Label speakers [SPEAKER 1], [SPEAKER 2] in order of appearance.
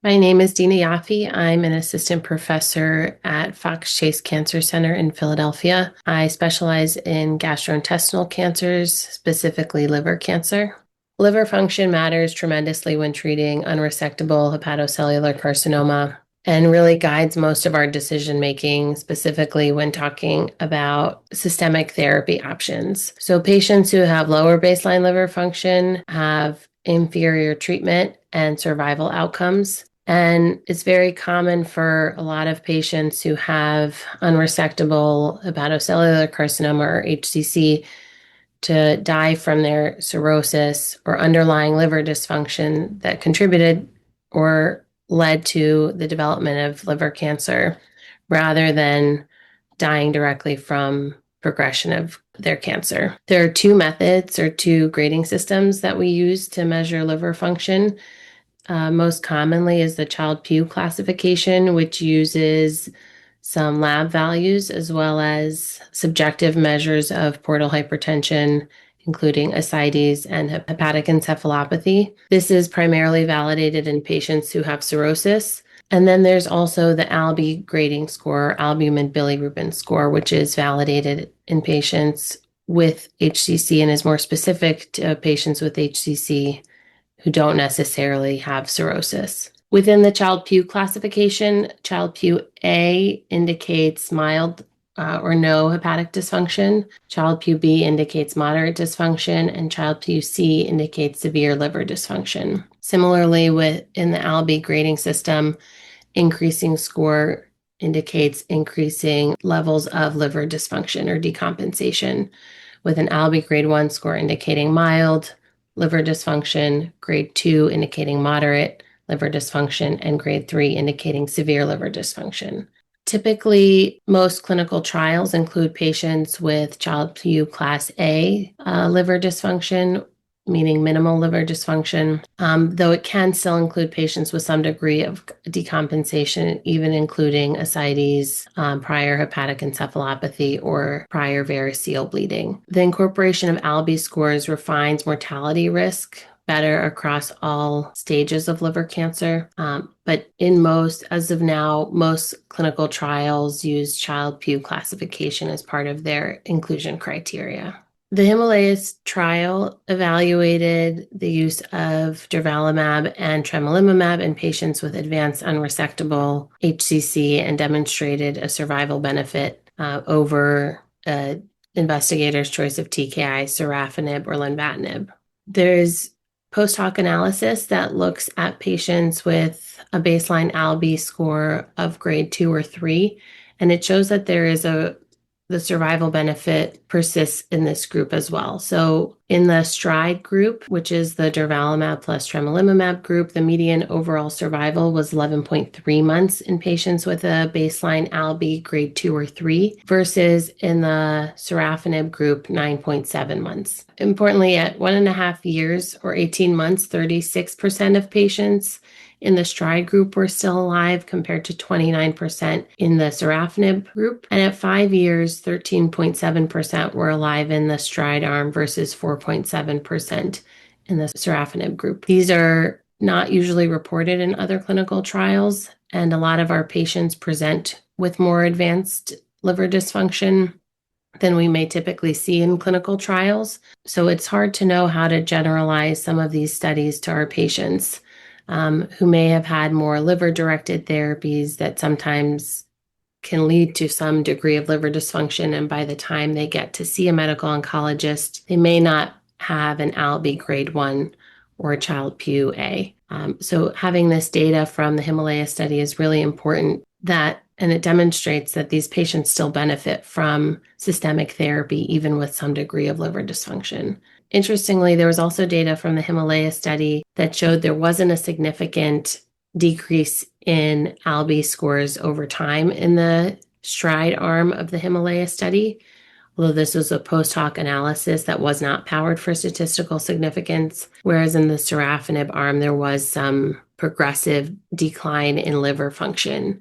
[SPEAKER 1] My name is Dina Ioffe. I'm an assistant professor at Fox Chase Cancer Center in Philadelphia. I specialize in gastrointestinal cancers, specifically liver cancer. Liver function matters tremendously when treating unresectable hepatocellular carcinoma and really guides most of our decision making, specifically when talking about systemic therapy options. So, patients who have lower baseline liver function have inferior treatment and survival outcomes. And it's very common for a lot of patients who have unresectable hepatocellular carcinoma or HCC to die from their cirrhosis or underlying liver dysfunction that contributed or led to the development of liver cancer rather than dying directly from progression of their cancer. There are two methods or two grading systems that we use to measure liver function. Most commonly is the Child-Pugh classification, which uses some lab values as well as subjective measures of portal hypertension, including ascites and hepatic encephalopathy. This is primarily validated in patients who have cirrhosis. And then there's also the ALB grading score, albumin bilirubin score, which is validated in patients with HCC and is more specific to patients with HCC who don't necessarily have cirrhosis. Within the Child-Pugh classification, Child-Pugh A indicates mild or no hepatic dysfunction. Child-Pugh B indicates moderate dysfunction, and Child-Pugh C indicates severe liver dysfunction. Similarly, within the ALB grading system, increasing score indicates increasing levels of liver dysfunction or decompensation, with an ALB grade 1 score indicating mild liver dysfunction, grade 2 indicating moderate liver dysfunction, and grade 3 indicating severe liver dysfunction. Typically, most clinical trials include patients with Child-Pugh class A liver dysfunction, meaning minimal liver dysfunction, though it can still include patients with some degree of decompensation, even including ascites, prior hepatic encephalopathy, or prior variceal bleeding. The incorporation of ALB scores refines mortality risk better across all stages of liver cancer. But as of now, most clinical trials use Child-Pugh classification as part of their inclusion criteria. The HIMALAYA trial evaluated the use of durvalumab and tremelimumab in patients with advanced unresectable HCC and demonstrated a survival benefit over investigator's choice of TKI, sorafenib, or lenvatinib. There's post-hoc analysis that looks at patients with a baseline ALB score of grade 2 or 3, and it shows that the survival benefit persists in this group as well. So in the STRIDE group, which is the durvalumab plus tremelimumab group, the median overall survival was 11.3 months in patients with a baseline ALB grade 2 or 3 versus in the sorafenib group, 9.7 months. Importantly, at 1.5 years or 18 months, 36% of patients in the STRIDE group were still alive compared to 29% in the sorafenib group. And at 5 years, 13.7% were alive in the STRIDE arm versus 4.7% in the sorafenib group. These are not usually reported in other clinical trials, and a lot of our patients present with more advanced liver dysfunction than we may typically see in clinical trials. So it's hard to know how to generalize some of these studies to our patients who may have had more liver-directed therapies that sometimes can lead to some degree of liver dysfunction. And by the time they get to see a medical oncologist, they may not have an ALB grade 1 or a Child-Pugh A. So having this data from the HIMALAYA study is really important, and it demonstrates that these patients still benefit from systemic therapy, even with some degree of liver dysfunction. Interestingly, there was also data from the HIMALAYA study that showed there wasn't a significant decrease in ALB scores over time in the STRIDE arm of the HIMALAYA study, although this was a post-hoc analysis that was not powered for statistical significance, whereas in the sorafenib arm, there was some progressive decline in liver function.